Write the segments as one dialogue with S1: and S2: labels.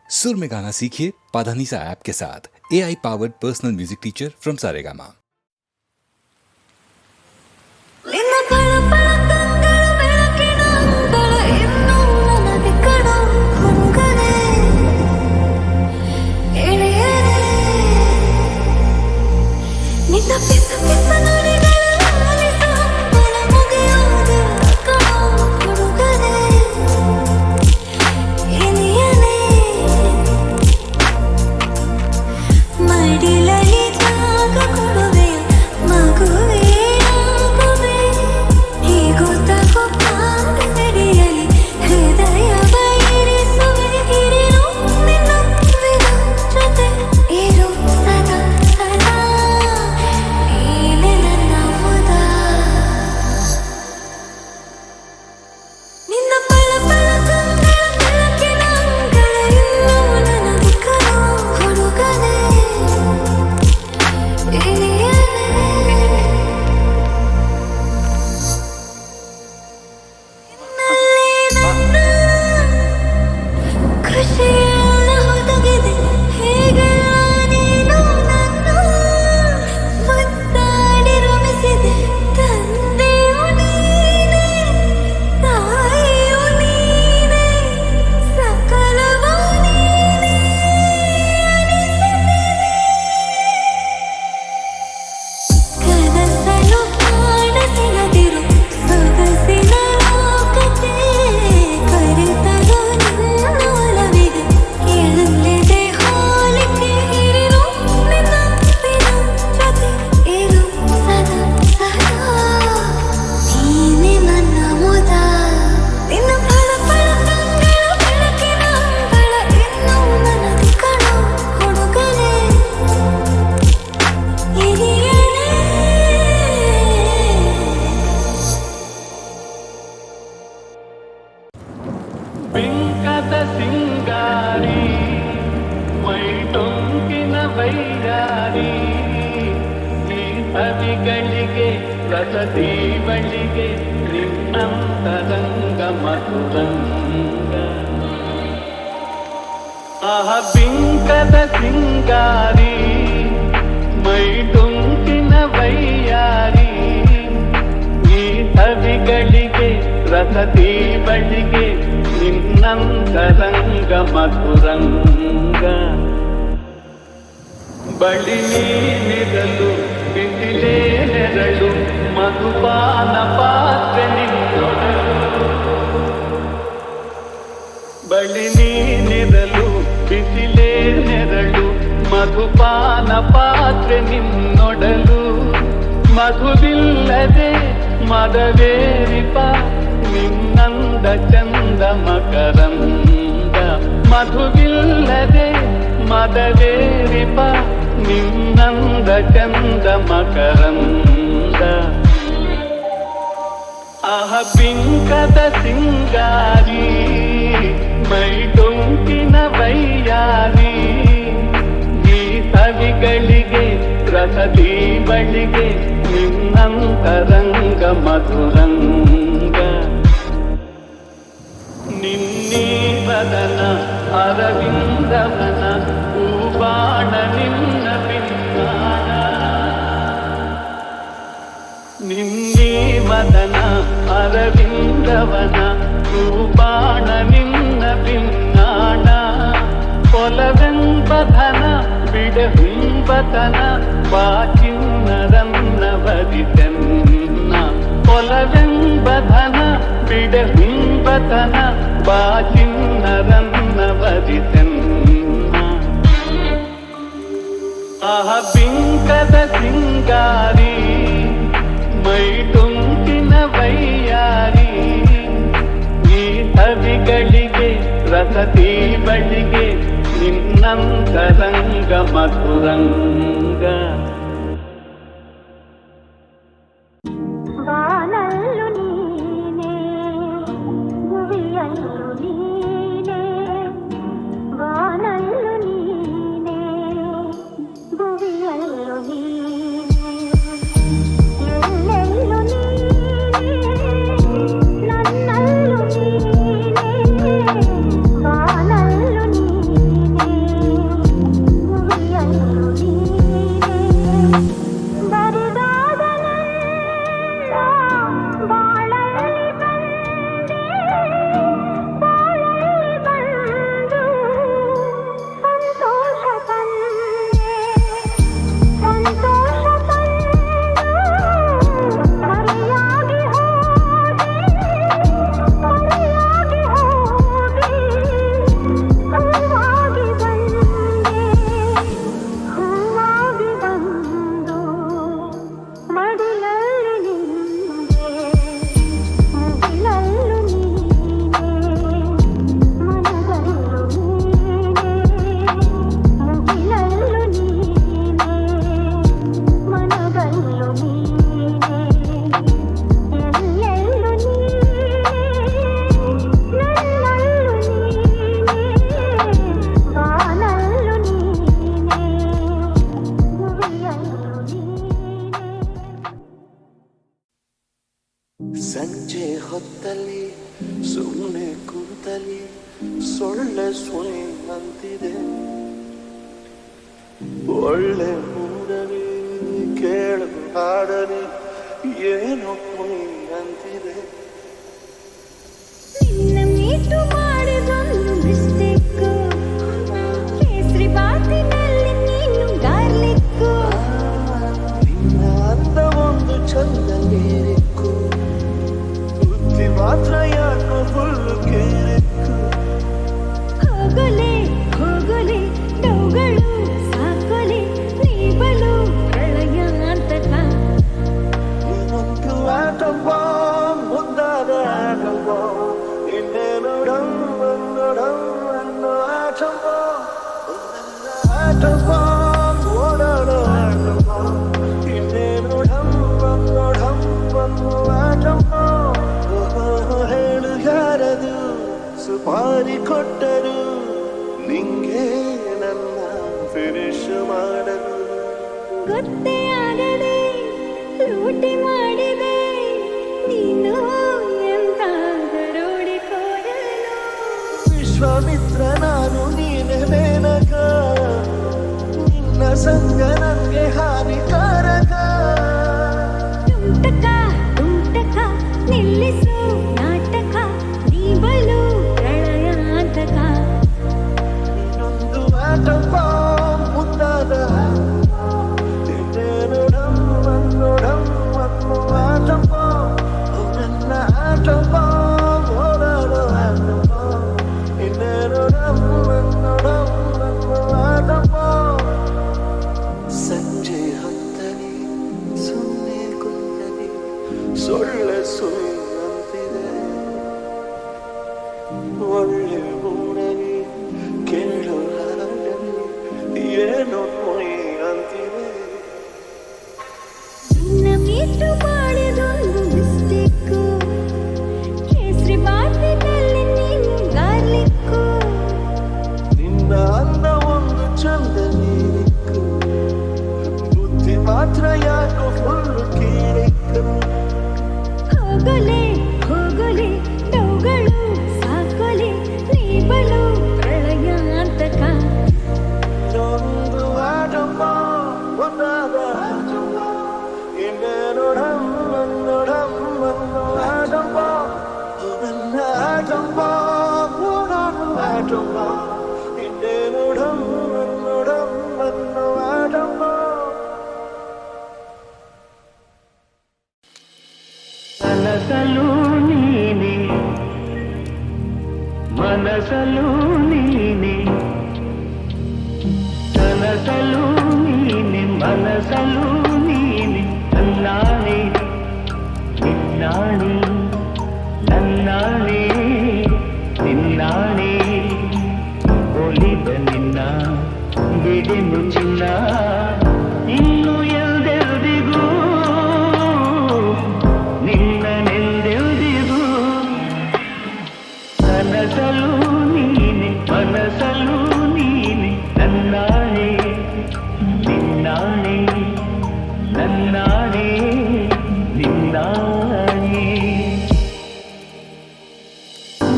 S1: सुर में गाना सीखिए पाधानीसा ऐप के साथ। AI powered personal music teacher from Saregama.
S2: ಸಿಂಗಾರಿ ಮೈಟೊಂಕಿನ ವೈರಾರಿ ಈ ಸವಿಗಳಿಗೆ ರಸದಿ ಬಳಿಗೆ ನಿನ್ನಂತರಂಗ ಮಧುರಂಗ ಆಹ ಬಿಂಕದ ಸಿಂಗಾರಿ ಮೈಟೊಂಕಿನ ವೈಯಾರಿ ಈ ಸವಿಗಳಿಗೆ ರಸದಿ ಬಳಿಗೆ ನಿನ್ನಂತರಂಗ ಮಧುರಂಗ ಬಳಿ ನೀನಿರಲು ಬಿಸಿಲೇ ನೆರಳು ಮಧುಪಾನ ಪಾತ್ರೆ ನಿನ್ನೊಡಲು ಬಳಿ ನೀನಿರಲು ಬಿಸಿಲೇ ನೆರಳು ಮಧುಪಾನ ಪಾತ್ರೆ ನಿನ್ನೊಡಲು ಮಧುವಿಲ್ಲದೆ ಮದವೇರಿಪ ನಿನ್ನಂದ ಚಂದ ಮಕರಂದ ಮಧುವಿಲ್ಲದೆ ಮದವೇರಿಪ ನಿನ್ನಂದ ಚಂದ ಮಕರಂದ ಆಹ ಬಿಂಕದ ಸಿಂಗಾರಿ ಮೈಟೊಂಕಿನ ವೈಯಾರಿ ಈ ಸವಿಗಳಿಗೆ ರಸದಿ ಬಳಿಗೆ ನಿನ್ನಂತರಂಗ ಮಧುರಂಗ ನಿನ್ನೀ ಬದನ ಅರವಿಂದವನ ಹೂಬಾಣ ನಿನ್ನ ಪಿನ್ನಾಣ ನಿನ್ನೀ ಮದನ ಅರವಿಂದವನ ಹೂಬಾಣ ನಿನ್ನ ಪಿನ್ನಾಣ ಕೊಲವೆಂಬಧನ ಬಿಡಹುಂಬತನ ಬಾಚಿನ್ನರನ್ನ ವರಿತೆನ್ನ ಕೊಲವೆಂಬಧನ ಬಿಡಹುಂಬತನ ಬಾಚಿನ್ನರನ್ನ ವರಿತೆನ್ನ ಆಹ ಬಿಂಕದ ಸಿಂಗಾರಿ ಮೈಟೊಂಕಿನ ವೈಯಾರಿ ಈ ಸವಿಗಳಿಗೆ ರಸದಿ ಬಳಿಗೆ ನಿನ್ನಂತರಂಗ ಮಧುರಂಗ
S3: ಬಾನಲ್ಲು ನೀನೇ ಭುವಿಯಲ್ಲು ನೀನೇ ಬಾನಲ್ಲು ನೀನೇ ಭುವಿಯಲ್ಲು ನೀನೇ ಎಲ್ಲೆಲ್ಲು ನೀನೇ ನನ್ನಲ್ಲು ನೀನೇ ಬಾನಲ್ಲು ನೀನೇ ಹೂವಾಗಿ ಬಂದೆ ಹೂವಾಗಿ ಬಂದು ಮಡಿಲಲ್ಲಿ ನಿಂದೆ ಮುಗಿಲಲ್ಲೂ ನೀನೆ ಮನದಲ್ಲೂ ನೀನೆ ಮುಗಿಲಲ್ಲೂ ನೀನೆ ಮನದಲ್ಲೂ ನೀನೆ ಎಲ್ಲೆಲ್ಲೂ ನೀನೆ ನನ್ನಲ್ಲೂ ನೀನೆ ಬಾನಲ್ಲೂ ನೀನೆ ಮುಗಿಲಲ್ಲೂ ನೀನೆ.
S4: ಸಂಜೆ ಹೊತ್ತಲ್ಲಿ ಸುಮ್ಮನೆ ಕೂತಲಿ ಸೊಳ್ಳೆ ಸುಳಿ ಅಂತಿದೆ ಒಳ್ಳೆ ಮೂಡಲಿ ಕೇಳು ಹಾಡಲಿ ಏನೋ ಕುಣಿ ಅಂತಿದೆ
S3: ನಿನ್ನ ಮೀಟು ಮಾಡಿದೊಂದು ಮಿಸ್ಟೇಕು ಕೇಸರಿ ಬಾತಿನಲ್ಲಿ ನೀನು ಗಾರ್ಲಿಕ್ಕು
S4: ನಿನ್ನ ಅಂದ ಒಂದು ಚಂದ ನೀರಿಕ್ಕು ಬುದ್ಧಿ ಮಾತ್ರ ಯಾಕೋ ಫುಲ್ಲು ಕೇರಿಕ್ಕು
S3: ಹೋಗಲೆ ಹೋಗಲೆ ಡೌಗಳು ಸಾಕೊಲೆ ನೀ ಬಲು ಪ್ರಳಯಾಂತಕ
S4: ನೀನೊಂದು ಆಟವ ಮುದ್ದಾದ ಆಟವ ಇನ್ನೇನು ಡಂಬನ್ನೋ ಆಟವ ಆಟವ ಓಡಾಡೋ ಆಟವ ಇನ್ನೇನು ಡಂಬನ್ನೋ ಆಟವ ಹೇಳು ಯಾರದು ಸುಪಾರಿ ಕೊಟ್ಟರು ನಿಂಗೆ ನನ್ನ ಫಿನಿಶ್ ಮಾಡಲು
S3: ಗೊತ್ತೇ ಆಗದೆ ಲೂಟಿ ಮಾಡಿದೆ ನೀನು ಎಂತ ದರೋಡಿಕೋರನು
S4: ವಿಶ್ವಾಮಿತ್ರ ನಾನು ನೀನೆ ಮೇನಕ ನಿನ್ನ ಸಂಗ ನನಗೆ ಹಾನಿಕಾರಕ
S3: ತುಂಟಕ ನಿಲ್ಲಿಸು ನಾಟಕ ನೀ ಬಲು ಪ್ರಳಯಾಂತಕ
S4: ಇನ್ನೊಂದು ಆಟವ ಮುದ್ದಾದ ಇನ್ನೇನು ಡಂಬನ್ನೋ ಆಟವ ನನ್ನ ಆಟವ ಓಡಾಡೋ ಆಟವ ಇನ್ನೇನು ಡಂಬನ್ನೋ ಆಟವ ಸಂಜೆ ಹೊತ್ತಲಿ ಸುಮ್ಮನೆ ಕುಂತಲಿ ಸೊಳ್ಳೆ ಸುಳಿ ಅಂತಿದೆ ಒಳ್ಳೆ ಮೂಡಲಿ ಕೇಳು ಹಾಡಲಿ ಏನೋ ಮೊಯ್ ಅಂತಿದೆ
S3: ನಿನ್ನ ಮೀಟು ಮಾಡಿದೊಂದು ಮಿಸ್ಟೇಕು ಕೇಸರಿ ಬಾತಿನಲ್ಲಿ ನೀನು ಗಾರ್ಲಿಕ್ಕು
S4: ನಿನ್ನ ಅಂದ ಒಂದು ಚಂದ ನೀರಿಕ್ಕು ಬುದ್ಧಿ ಮಾತ್ರ ಯಾಕೋ ಫುಲ್ಲು ಕೀರಿಕ್ಕು
S3: ಹೋಗಲೆ ಹೋಗಲೆ ಡೌಗಳು ಸಾಕೊಲೆ ನೀ ಬಲು ಪ್ರಳಯಾಂತಕ
S4: ಇನ್ನೊಂದು ಆಟವ ಒಂದಾದ ಆಟವ ಇನ್ನೇನು ಡಂಬನ್ನೋ ಆಟವ ನನ್ನ ಆಟವ ಓಡಾಡು ಆಟವ ಇನ್ನೇನು ಡಂಬನ್ನೋ ಆಟವ
S2: ಕನಸಲು ನೀನೆ ಮನಸಲು ನೀನೆ ಕನಸಲು ನೀನೆ ಮನಸಲು ನೀನೆ ನನ್ನಾಣೆ ನಿನ್ನಾಣೆ ನನ್ನಾಣೆ ನಿನ್ನಾಣೆ ಒಲಿದ ನಿನ್ನ ಬಿಡೆನು ಚಿನ್ನ ಇನ್ನು ಎಲ್ದೆಲ್ದಿಗೂ ನಿನ್ನನೆಲ್ದೆಲ್ದಿಗೂ ಕನಸಲು ನೀನೆ ಮನಸಲು ನೀನೆ ನನ್ನಾಣೆ ನಿನ್ನಾಣೆ ನನ್ನಾಣೆ ನಿನ್ನಾಣೆ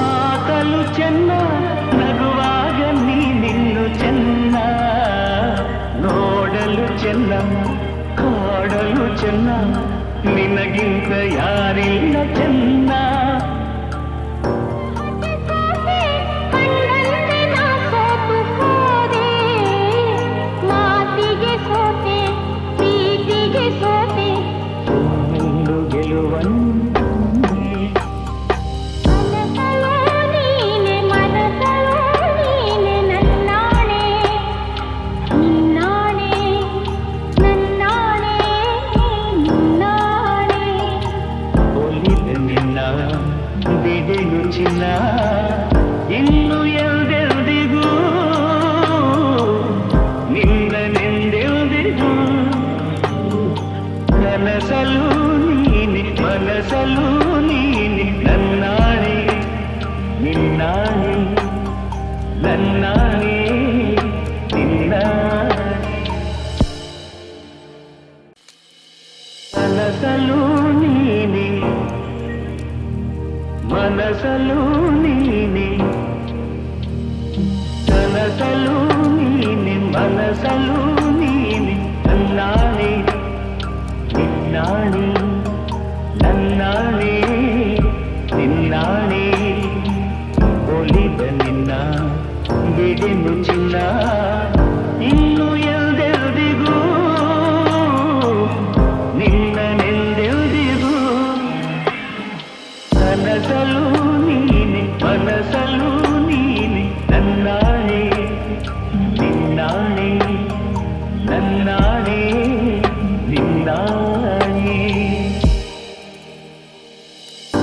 S2: ಮಾತಲು ಚೆನ್ನ ನಗುವಾಗ ನೀನಿನ್ನು ಚೆನ್ನ ನೋಡಲು ಚೆನ್ನ ಕಾಡಲು ಚೆನ್ನ ನಿನಗಿಂತ ಯಾರಿಲ್ಲ ಚೆನ್ನ
S3: ಕಣ್ಣಂತೆ ನಾ ಸೋತು ಹೋದೆ ಮಾತಿಗೆ ಸೋತೆ ಪ್ರೀತಿಗೆ ಸೋತೆ
S2: ಒಂದು ಗೆಲುವನ್ನು
S3: ಮನಸಲು ನೀನೆ
S2: ಕನಸಲು ನೀನೆ ನನ್ನಾಣೆ ನಿನ್ನಾಣೆ ನನ್ನಾಣೆ ನಿನ್ನಾಣೆ ಒಲಿದ ನಿನ್ನ ಬಿಡೆನು ಚಿನ್ನ ಇನ್ನು ಎಲ್ದೆಲ್ದಿಗೂ ನಿನ್ನನೆಲ್ದೆಲ್ದಿಗೂ ಕನಸಲು ನೀನೆ ಮನಸಲು ನೀನೆ ನನ್ನಾಣೆ ನಿನ್ನಾಣೆ ನನ್ನಾಣೆ ನಿನ್ನಾಣೆ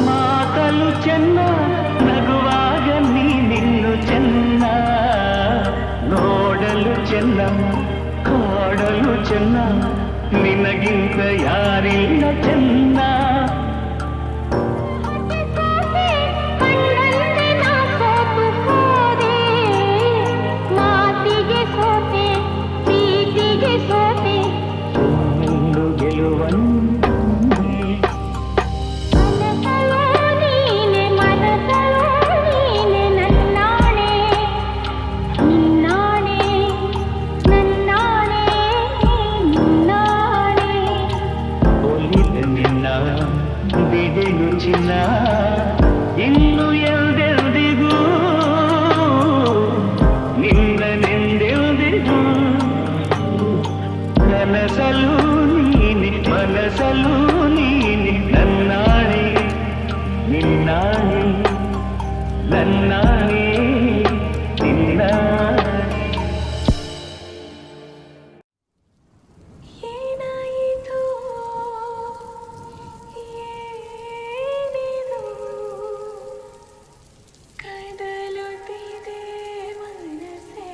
S2: ಮಾತಲು ಚೆನ್ನ ನಗುವಾಗ ನೀನಿನ್ನು ಚೆನ್ನ ನೋಡಲು ಚೆನ್ನ ಕಾಡಲು ಚೆನ್ನ ನಿನಗಿಂತ ಯಾರಿಲ್ಲ ಚೆನ್ನ
S3: ಕಣ್ಣಂತೆ ನಾ ಸೋತು ಹೋದೆ ಮಾತಿಗೆ ಸೋತೆ ಪ್ರೀತಿಗೆ ಸೋತೆ
S2: ಒಂದು ಗೆಲುವನ್ನು
S3: ಮನಸಲೋ ನೀನೆ ನನ್ನಾಣೆ ನಿನ್ನಾಣೆ ನನ್ನಾಣೆ ನಿನ್ನಾಣೆ
S2: ಒಲಿದ ನಿನ್ನ ಬಿಡೆನು ಚಿನ್ನ ಇನ್ನು ಎಲ್ದೆಲ್ದಿಗೂ ನಿನ್ನನೆಂದೆಲ್ದಿಗೂ ಕನಸಲು ನೀನೆ ಮನಸಲು ನೀನೆ ನನ್ನಾಣೆ ನಿನ್ನಾಣೆ ನನ್ನಾಣೆ ನಿನ್ನಾಣೆ
S3: ಏನಾಯಿತು ಏನಿದು ಕದಲುತ್ತಿದೆ ಮನಸ್ಸೇ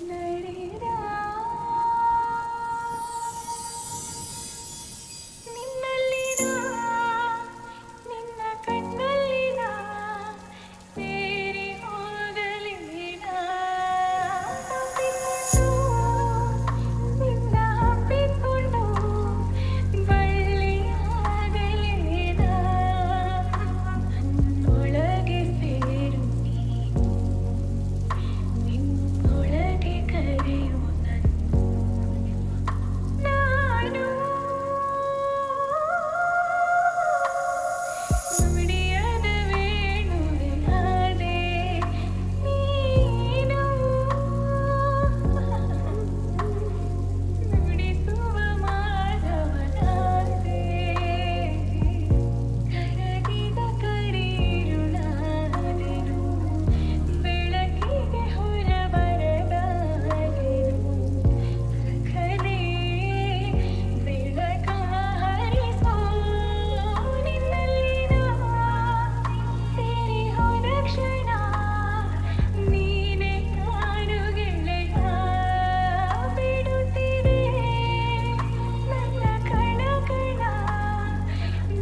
S3: ನಡಿರಾ ನಿನ್ನಲ್ಲಿನ ನಿನ್ನ ಕಣ್ಣಲ್ಲಿನ ಸೇರಿ ಹೋಗಲಿನ ನಿನ್ನ ಹಬ್ಬಿಕೊಂಡು ಬಳ್ಳಿಯಾಗಲಿನ ಒಳಗೆ ಸೇರು ನಿನ್ನೊಳಗೆ ಕರೆಯು ನಾನು ನುಡಿಯದ ವೇಣುವೆಯಾದೆ ನೀನು ನುಡಿಸುವ ಮಾನವನಾದೆ ಕರಗಿದ ಕಡೀರುಳಾದೆನು ಬೆಳಕಿಗೆ ಹೊರಬರದಾಗೆನು ಸಖನೇ ಬೆಳಕ ಹರಿಸೋ ನಿನ್ನಲ್ಲಿನ ಸೇರಿ ಹೋದ ಕ್ಷಣ ನೀನೆ ನಾನು ಗೆಳೆಯ ಬಿಡುತ್ತಿದೆ ನನ್ನ ಕಣ ಕಣ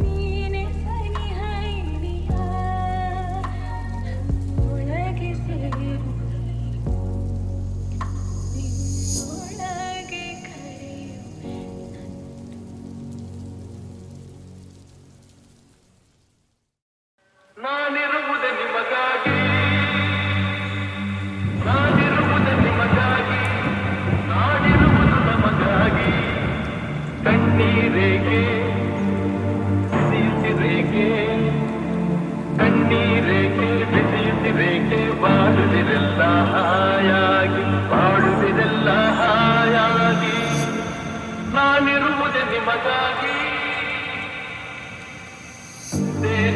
S3: ನೀನೆ ಸನಿಹ ಹಿಡಿಯ ಒಳಗೆ ಸೇರು ನಿನ್ನೊಳಗೆ ಕರೆಯು
S5: ನಾನಿರುವುದೇ ನಿಮಗಾಗಿ ನಾನಿರುವುದೇ ನಿಮಗಾಗಿ ನಾನಿರುವುದು ನಮಗಾಗಿ ಕಣ್ಣೀರೇಕೆ ಬಿಸಿಯುತ್ತಿರೇಕೆ ಕಣ್ಣೀರೇಕೆ ಬಿಸಿಯುತ್ತಿರೇಕೆ ಬಾಳುವಿರೆಲ್ಲ ಹಾಯಾಗಿ ಬಾಳುವಿರೆಲ್ಲ ಹಾಯಾಗಿ ನಾನಿರುವುದೇ ನಿಮಗಾಗಿ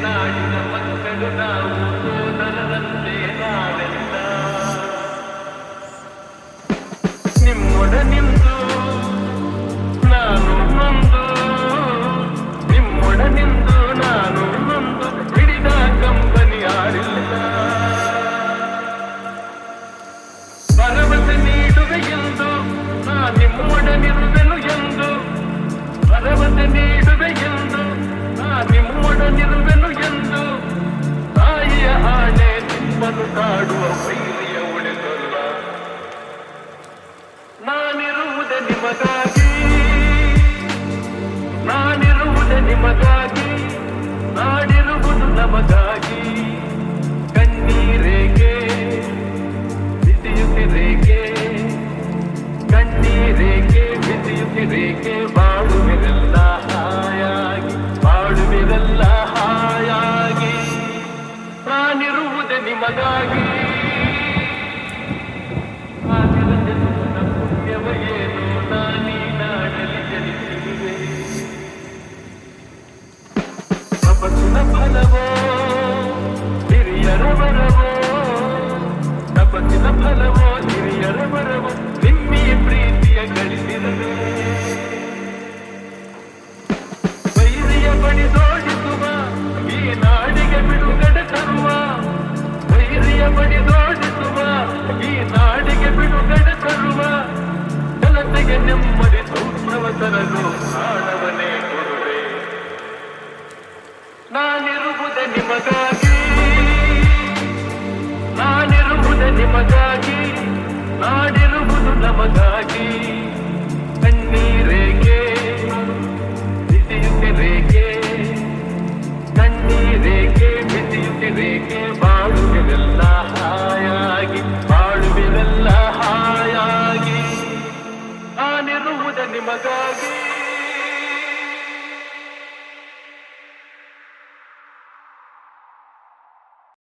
S5: ನಾಡಿನ ಮಕ್ಕಳು ನಾವು ಸೋದರರಂತೆ ನಾವೆಲ್ಲ ನಿಮ್ಮೊಡನಿಂದು ನಾನು ನೊಂದು ನಿಮ್ಮೊಡನಿಂದು ನಾನು ನೊಂದು ಹಿಡಿದ ಕಂಪನಿ ಯಾರಿಲ್ಲ ಭರವಸೆ ನೀಡುವೆ ಎಂದು ನಾ ನಿಮ್ಮೊಡನಿರುವೆನು ಎಂದು ಭರವಸೆ ನಮಗಾಗಿ ಕಣ್ಣೀರೇಕೆ ಬಿಸಿಯುತ್ತಿರೇಕೆ ಕಣ್ಣೀರೇಕೆ ಬಿಸಿಯುತ್ತಿರೇಕೆ ಬಾಳುವಿರೆಲ್ಲ ಹಾಯಾಗಿ ಬಾಳುವಿರೆಲ್ಲ ಹಾಯಾಗಿ ನಾನಿರುವುದೇ ನಿಮಗಾಗಿ ಏನು ನಾನೀ ನಾಡಲಿ ಜನಿಸಿರುವೆ ತಪಸ್ಸಿನ ಫಲವೋ ಹಿರಿಯರ ವರವೋ ತಪಸ್ಸಿನ ಫಲವೋ ಹಿರಿಯರ ವರವೋ ನಿಮ್ಮಿ ಪ್ರೀತಿಯ ಗಳಿಸಿರದೆ ವೈರಿಯ ಬಡಿದೋಡಿಸುವ ಈ ನಾಡಿಗೆ ಬಿಡುಗಡೆ ತರುವ ವೈರಿಯ ಬಡಿದೋಡಿಸುವ ಈ ನಾಡಿಗೆ ಬಿಡುಗಡೆ ತರುವ ಜನತೆಗೆ ನೆಮ್ಮದಿ ಸೌಖ್ಯವ ತರಲು ಪ್ರಾಣವನ್ನೇ ಕೊಡುವೆ ನಾನಿರುವುದೇ ನಿಮಗಾಗಿ ನಾನಿರುವುದೇ ನಿಮಗಾಗಿ ನಾಡಿರುವುದು ನಮಗಾಗಿ ಕಣ್ಣೀರೇಕೆ ಬಿಸಿಯುತ್ತಿರೇಕೆ ಕಣ್ಣೀರೇಕೆ ಬಿಸಿಯುತ್ತಿರೇಕೆ ಬಾಳುವಿರೆಲ್ಲ ಹಾಯಾಗಿ ಬಾಳುವಿರೆಲ್ಲ ಹಾಯಾಗಿ ನಾನಿರುವುದೇ ನಿಮಗಾಗಿ